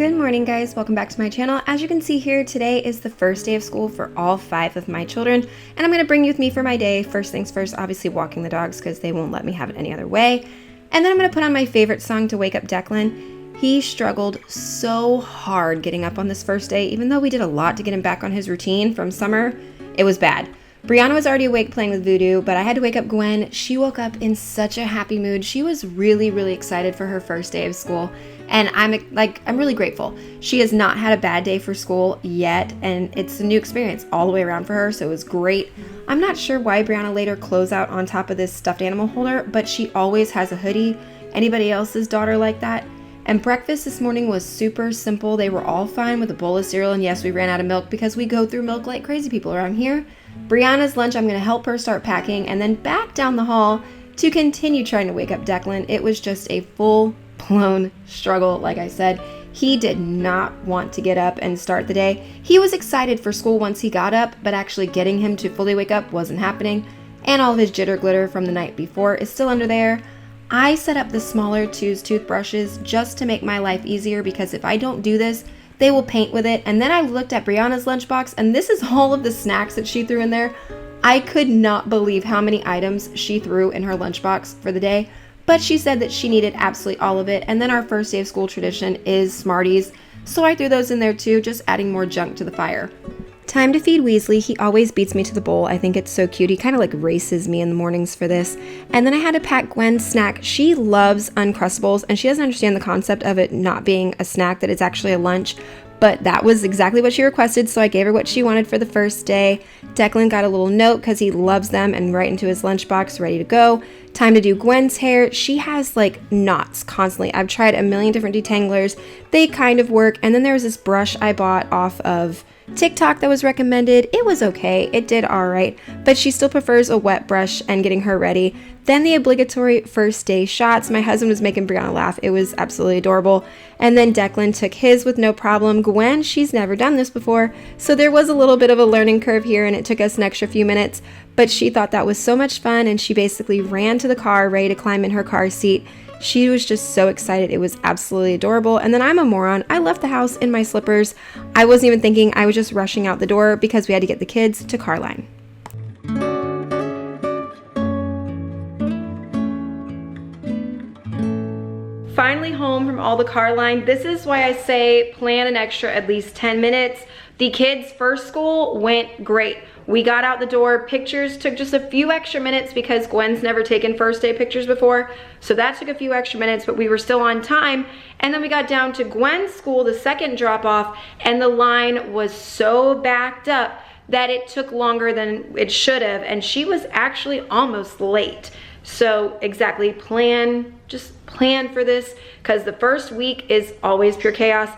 Good morning, guys. Welcome back to my channel. As you can see here, today is the first day of school for all 5 of my children, and I'm going to bring you with me for my day. First things first, obviously walking the dogs because they won't let me have it any other way. And then I'm going to put on my favorite song to wake up Declan. He struggled so hard getting up on this first day, even though we did a lot to get him back on his routine from summer. It was bad. Brianna was already awake playing with Voodoo, but I had to wake up Gwen. She woke up in such a happy mood. She was really excited for her first day of school, and I'm really grateful. She has not had a bad day for school yet, and it's a new experience all the way around for her, so it was great. I'm not sure why Brianna laid her clothes out on top of this stuffed animal holder, but she always has a hoodie. Anybody else's daughter like that? And breakfast this morning was super simple. They were all fine with a bowl of cereal, and yes, we ran out of milk because we go through milk like crazy people around here. Brianna's lunch, I'm going to help her start packing, and then back down the hall to continue trying to wake up Declan. It was just a full-blown struggle, like I said. He did not want to get up and start the day. He was excited for school once he got up, but actually getting him to fully wake up wasn't happening, and all of his jitter glitter from the night before is still under there. I set up the smaller Two's toothbrushes just to make my life easier, because if I don't do this, they will paint with it. And then I looked at Brianna's lunchbox, and this is all of the snacks that she threw in there. I could not believe how many items she threw in her lunchbox for the day, but she said that she needed absolutely all of it. And then our first day of school tradition is Smarties, so I threw those in there too, just adding more junk to the fire. Time to feed Weasley. He always beats me to the bowl. I think it's so cute. He kind of like races me in the mornings for this. And then I had to pack Gwen's snack. She loves Uncrustables, and she doesn't understand the concept of it not being a snack, that it's actually a lunch. But that was exactly what she requested, so I gave her what she wanted for the first day. Declan got a little note because he loves them, and right into his lunchbox, ready to go. Time to do Gwen's hair. She has like knots constantly. I've tried a million different detanglers. They kind of work. And then there was this brush I bought off of TikTok that was recommended. It was okay. It did all right, but she still prefers a wet brush and getting her ready. Then the obligatory first day shots. My husband was making Brianna laugh. It was absolutely adorable. And then Declan took his with no problem. Gwen, she's never done this before, so there was a little bit of a learning curve here, and it took us an extra few minutes, but she thought that was so much fun, and she basically ran to the car ready to climb in her car seat. She was just so excited. It was absolutely adorable. And then I'm a moron. I left the house in my slippers. I wasn't even thinking. I was just rushing out the door because we had to get the kids to car line. Finally home from all the car line. This is why I say plan an extra at least 10 minutes. The kids' first school went great. We got out the door. Pictures took just a few extra minutes because Gwen's never taken first day pictures before. So that took a few extra minutes, but we were still on time. And then we got down to Gwen's school, the second drop off, and the line was so backed up that it took longer than it should have. And she was actually almost late. So exactly, just plan for this, because the first week is always pure chaos.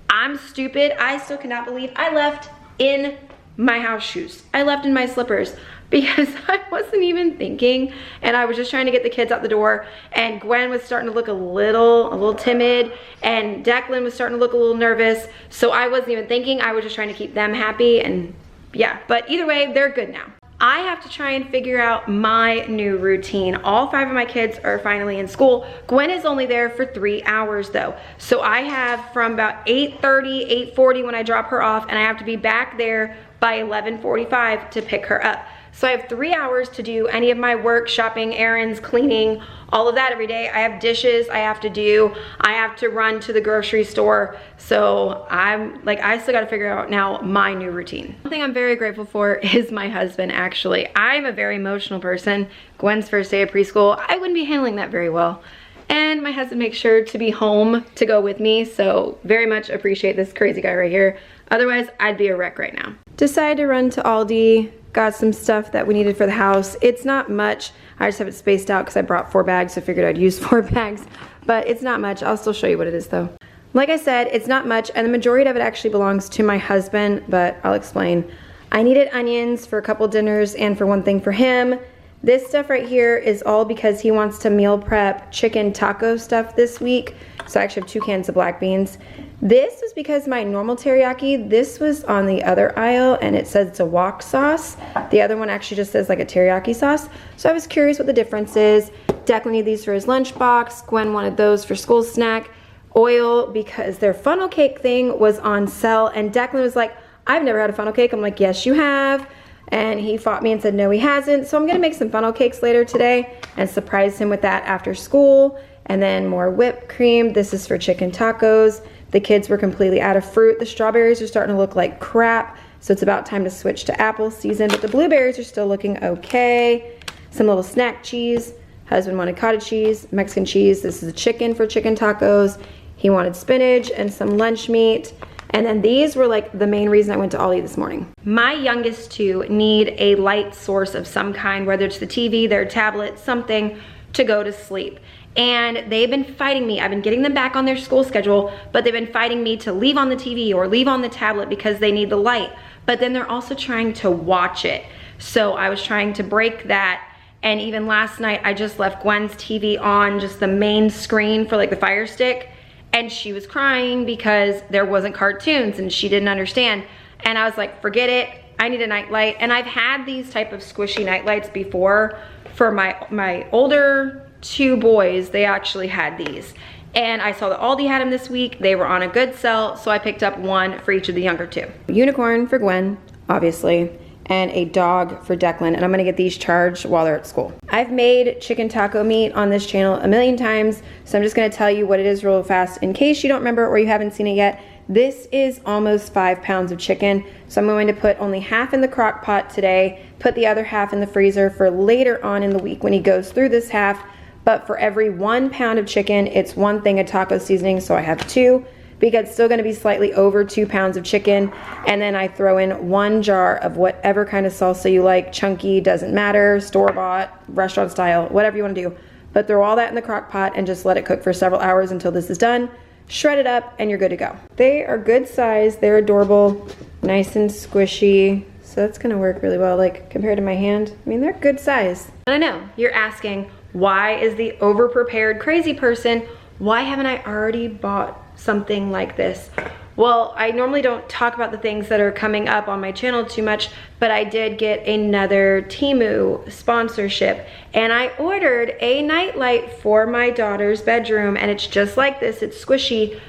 I'm stupid. I still cannot believe I left in my house shoes. I left in my slippers because I wasn't even thinking, and I was just trying to get the kids out the door, and Gwen was starting to look a little timid, and Declan was starting to look a little nervous, so I wasn't even thinking. I was just trying to keep them happy, and yeah, but either way, they're good now. I have to try and figure out my new routine. All 5 of my kids are finally in school. Gwen is only there for 3 hours though. So I have from about 8:30, 8:40 when I drop her off, and I have to be back there by 11:45 to pick her up. So I have 3 hours to do any of my work, shopping, errands, cleaning, all of that every day. I have dishes I have to do. I have to run to the grocery store. So I still gotta figure out now my new routine. One thing I'm very grateful for is my husband, actually. I'm a very emotional person. Gwen's first day of preschool, I wouldn't be handling that very well. And my husband makes sure to be home to go with me, so very much appreciate this crazy guy right here. Otherwise, I'd be a wreck right now. Decided to run to Aldi, got some stuff that we needed for the house. It's not much. I just have it spaced out because I brought 4 bags, so I figured I'd use 4 bags. But it's not much. I'll still show you what it is though. Like I said, it's not much, and the majority of it actually belongs to my husband, but I'll explain. I needed onions for a couple dinners and for one thing for him. This stuff right here is all because he wants to meal prep chicken taco stuff this week. So I actually have 2 cans of black beans. This was because my normal teriyaki, this was on the other aisle, and it says it's a wok sauce. The other one actually just says like a teriyaki sauce. So I was curious what the difference is. Declan needed these for his lunchbox. Gwen wanted those for school snack. oil because their funnel cake thing was on sale, and Declan was like, I've never had a funnel cake. I'm like, yes, you have. And he fought me and said, no, he hasn't. So I'm gonna make some funnel cakes later today and surprise him with that after school. And then more whipped cream. This is for chicken tacos. The kids were completely out of fruit. The strawberries are starting to look like crap, so it's about time to switch to apple season, but the blueberries are still looking okay. Some little snack cheese. Husband wanted cottage cheese, Mexican cheese. This is a chicken for chicken tacos. He wanted spinach and some lunch meat. And then these were like the main reason I went to Aldi this morning. My youngest two need a light source of some kind, whether it's the TV, their tablet, something to go to sleep. And they've been fighting me. I've been getting them back on their school schedule, but they've been fighting me to leave on the TV or leave on the tablet because they need the light. But then they're also trying to watch it. So I was trying to break that. And even last night, I just left Gwen's TV on, just the main screen for like the Fire Stick. And she was crying because there wasn't cartoons and she didn't understand. And I was like, forget it, I need a night light. And I've had these type of squishy night lights before for my older two boys. They actually had these. And I saw that Aldi had them this week. They were on a good sale, so I picked up one for each of the younger two. Unicorn for Gwen, obviously, and a dog for Declan, and I'm gonna get these charged while they're at school. I've made chicken taco meat on this channel a million times, so I'm just gonna tell you what it is real fast in case you don't remember or you haven't seen it yet. This is almost 5 pounds of chicken, so I'm going to put only half in the crock pot today, put the other half in the freezer for later on in the week when he goes through this half. But for every 1 pound of chicken, it's 1 thing of taco seasoning, so I have 2, because it's still gonna be slightly over 2 pounds of chicken. And then I throw in 1 jar of whatever kind of salsa you like, chunky, doesn't matter, store-bought, restaurant style, whatever you wanna do. But throw all that in the crock pot and just let it cook for several hours until this is done. Shred it up and you're good to go. They are good size, they're adorable, nice and squishy. So that's gonna work really well, like compared to my hand. I mean, they're good size. And I know, you're asking, why is the over-prepared crazy person, why haven't I already bought something like this? Well, I normally don't talk about the things that are coming up on my channel too much, but I did get another Temu sponsorship, and I ordered a nightlight for my daughter's bedroom, and it's just like this, it's squishy,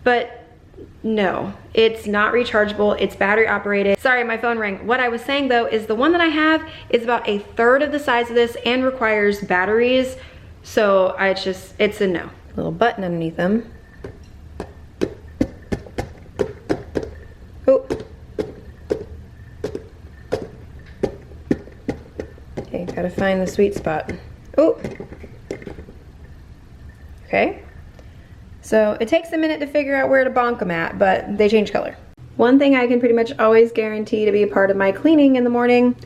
but no, it's not rechargeable, it's battery operated. Sorry, my phone rang. What I was saying though is the one that I have is about 1/3 of the size of this and requires batteries. So it's a no. Little button underneath them. Oh. Okay, gotta find the sweet spot. Oh. Okay. So it takes a minute to figure out where to bonk them at, but they change color. One thing I can pretty much always guarantee to be a part of my cleaning in the morning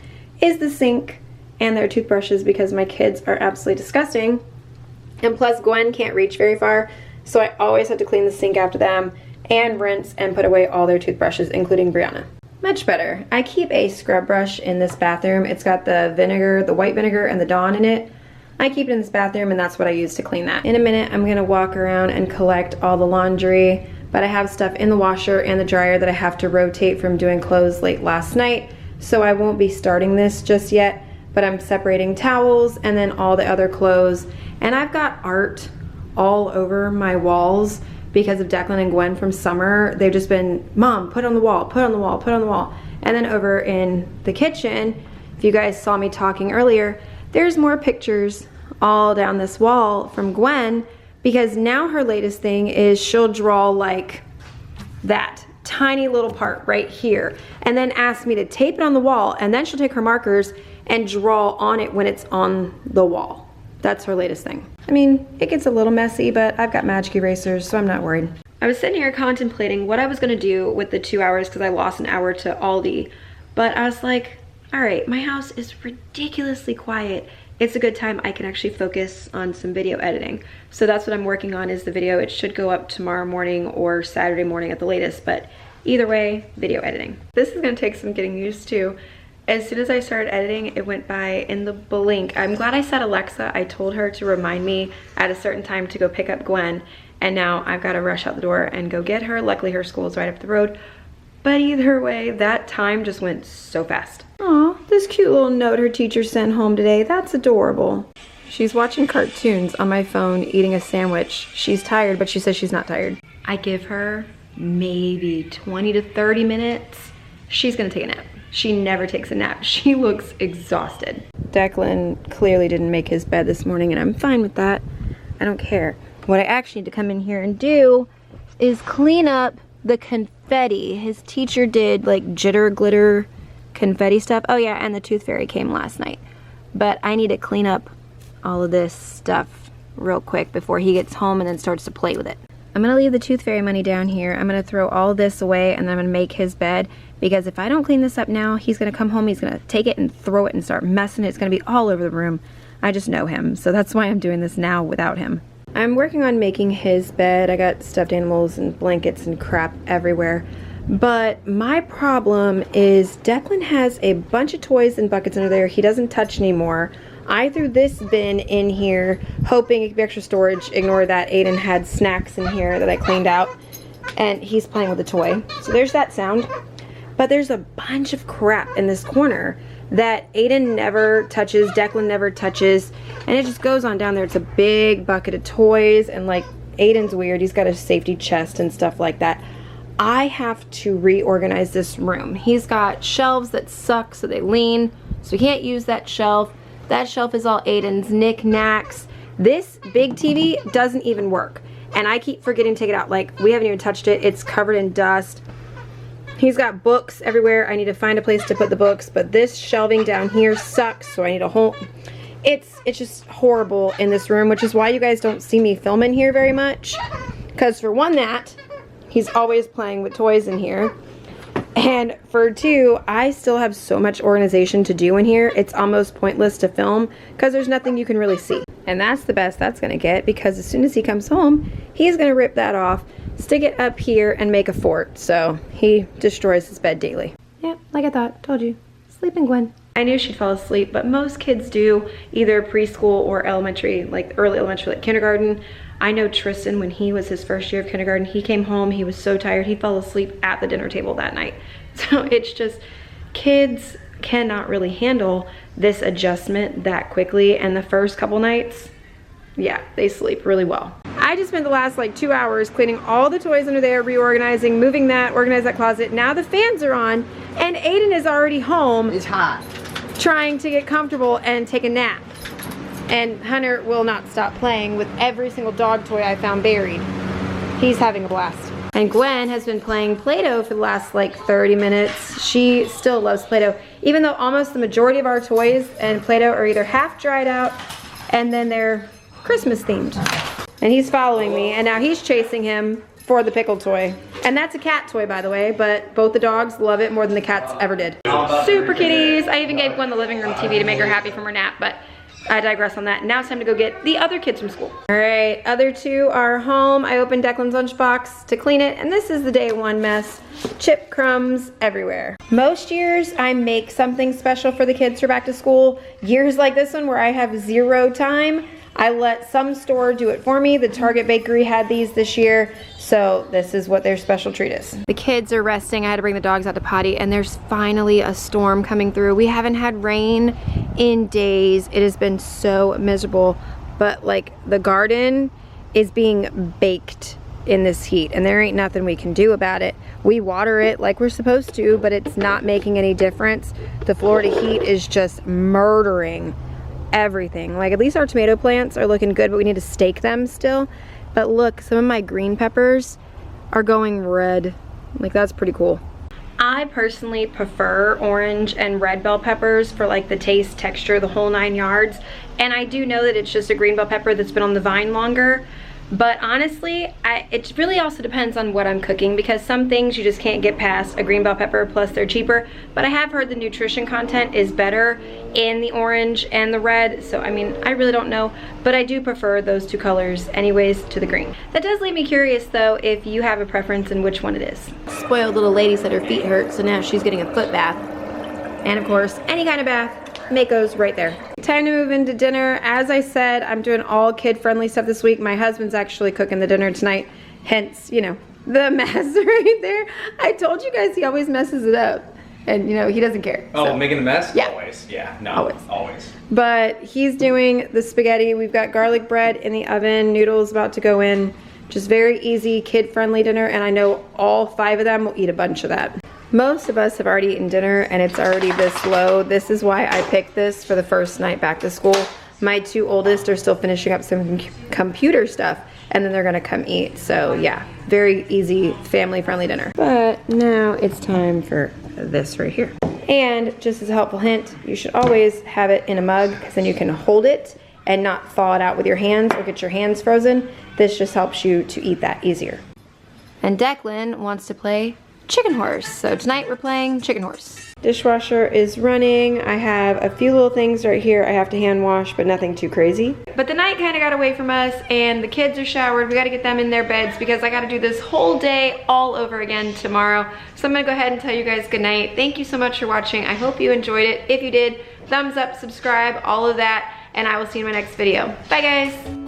is the sink and their toothbrushes, because my kids are absolutely disgusting. And plus Gwen can't reach very far, so I always have to clean the sink after them and rinse and put away all their toothbrushes, including Brianna. Much better. I keep a scrub brush in this bathroom. It's got the vinegar, the white vinegar and the Dawn in it. I keep it in this bathroom and that's what I use to clean that. In a minute, I'm gonna walk around and collect all the laundry, but I have stuff in the washer and the dryer that I have to rotate from doing clothes late last night, so I won't be starting this just yet, but I'm separating towels and then all the other clothes. And I've got art all over my walls because of Declan and Gwen from summer. They've just been, Mom, put on the wall, put on the wall, put on the wall. And then over in the kitchen, if you guys saw me talking earlier, there's more pictures all down this wall from Gwen, because now her latest thing is she'll draw like that tiny little part right here and then ask me to tape it on the wall, and then she'll take her markers and draw on it when it's on the wall. That's her latest thing. I mean, it gets a little messy, but I've got magic erasers, so I'm not worried. I was sitting here contemplating what I was gonna do with the 2 hours because I lost an hour to Aldi, but I was like, all right, my house is ridiculously quiet. It's a good time I can actually focus on some video editing. So that's what I'm working on, is the video. It should go up tomorrow morning or Saturday morning at the latest, but either way, video editing. This is gonna take some getting used to. As soon as I started editing, it went by in the blink. I'm glad I set Alexa. I told her to remind me at a certain time to go pick up Gwen, and now I've gotta rush out the door and go get her. Luckily her school is right up the road. But either way, that time just went so fast. Aw, this cute little note her teacher sent home today. That's adorable. She's watching cartoons on my phone, eating a sandwich. She's tired, but she says she's not tired. I give her maybe 20 to 30 minutes. She's gonna take a nap. She never takes a nap. She looks exhausted. Declan clearly didn't make his bed this morning, and I'm fine with that. I don't care. What I actually need to come in here and do is clean up the confetti. His teacher did like jitter glitter confetti stuff. Oh yeah, and the tooth fairy came last night. But I need to clean up all of this stuff real quick before he gets home and then starts to play with it. I'm gonna leave the tooth fairy money down here. I'm gonna throw all this away and then I'm gonna make his bed, because if I don't clean this up now, he's gonna come home, he's gonna take it and throw it and start messing it. It's gonna be all over the room. I just know him, so that's why I'm doing this now without him. I'm working on making his bed. I got stuffed animals and blankets and crap everywhere. But my problem is Declan has a bunch of toys and buckets under there he doesn't touch anymore. I threw this bin in here hoping it could be extra storage. Ignore that, Aiden had snacks in here that I cleaned out. And he's playing with a toy. So there's that sound. But there's a bunch of crap in this corner that Aiden never touches, Declan never touches, and it just goes on down there. It's a big bucket of toys, and like Aiden's weird, he's got a safety chest and stuff like that. I have to reorganize this room. He's got shelves that suck, so they lean, so we can't use that shelf. That shelf is all Aiden's knickknacks. This big TV doesn't even work, and I keep forgetting to take it out. Like, we haven't even touched it. It's covered in dust. He's got books everywhere. I need to find a place to put the books, but this shelving down here sucks, so I need a whole... It's just horrible in this room, which is why you guys don't see me film in here very much. Because for one, he's always playing with toys in here. And for two, I still have so much organization to do in here, it's almost pointless to film because there's nothing you can really see. And that's the best that's gonna get, because as soon as he comes home, he's gonna rip that off, stick it up here, and make a fort. So he destroys his bed daily. Yep, like I thought, told you. Sleeping Gwen. I knew she'd fall asleep, but most kids do, either preschool or elementary, like early elementary, like kindergarten. I know Tristan, when he was his first year of kindergarten, he came home, he was so tired, he fell asleep at the dinner table that night. So it's just, kids cannot really handle this adjustment that quickly, and the first couple nights, yeah, they sleep really well. I just spent the last like 2 hours cleaning all the toys under there, reorganizing, moving that, organize that closet. Now the fans are on, and Aiden is already home. It's hot. Trying to get comfortable and take a nap. And Hunter will not stop playing with every single dog toy I found buried. He's having a blast. And Gwen has been playing Play-Doh for the last like 30 minutes. She still loves Play-Doh, even though almost the majority of our toys and Play-Doh are either half dried out and then they're Christmas themed. And he's following me, and now he's chasing him for the pickle toy. And that's a cat toy, by the way, but both the dogs love it more than the cats ever did. Super kitties. I even gave Gwen the living room TV to make her happy from her nap, but I digress on that. Now it's time to go get the other kids from school. All right, other two are home. I opened Declan's lunchbox to clean it, and this is the day one mess. Chip crumbs everywhere. Most years I make something special for the kids for back to school. Years like this one where I have zero time, I let some store do it for me. The Target bakery had these this year, so this is what their special treat is. The kids are resting. I had to bring the dogs out to potty, and there's finally a storm coming through. We haven't had rain in days. It has been so miserable, but like the garden is being baked in this heat, and there ain't nothing we can do about it. We water it like we're supposed to, but it's not making any difference. The Florida heat is just murdering everything. Like, at least our tomato plants are looking good, but we need to stake them still. But look, some of my green peppers are going red. Like, that's pretty cool. I personally prefer orange and red bell peppers for like the taste, texture, the whole 9 yards. And I do know that it's just a green bell pepper that's been on the vine longer. But honestly, it really also depends on what I'm cooking, because some things you just can't get past a green bell pepper, plus they're cheaper. But I have heard the nutrition content is better in the orange and the red. So I mean, I really don't know, but I do prefer those two colors anyways to the green. That does leave me curious though, if you have a preference in which one it is. Spoiled little lady said her feet hurt, so now she's getting a foot bath. And of course, any kind of bath, Mako's right there. Time to move into dinner. As I said, I'm doing all kid-friendly stuff this week. My husband's actually cooking the dinner tonight, hence, you know, the mess right there. I told you guys he always messes it up. And you know, he doesn't care. Oh, so. making a mess? Yeah. Always. Yeah, no, Always. always. But he's doing the spaghetti. We've got garlic bread in the oven, noodles about to go in. Just very easy, kid-friendly dinner, and I know all 5 of them will eat a bunch of that. Most of us have already eaten dinner and it's already this low. This is why I picked this for the first night back to school. My 2 oldest are still finishing up some computer stuff and then they're gonna come eat. So yeah, very easy, family-friendly dinner. But now it's time for this right here. And just as a helpful hint, you should always have it in a mug because then you can hold it and not thaw it out with your hands or get your hands frozen. This just helps you to eat that easier. And Declan wants to play chicken horse. So tonight we're playing chicken horse. Dishwasher is running. I have a few little things right here I have to hand wash, but nothing too crazy. But the night kind of got away from us and the kids are showered. We got to get them in their beds because I got to do this whole day all over again tomorrow. So I'm gonna go ahead and tell you guys good night. Thank you so much for watching. I hope you enjoyed it. If you did, thumbs up, subscribe, all of that, and I will see you in my next video. Bye guys.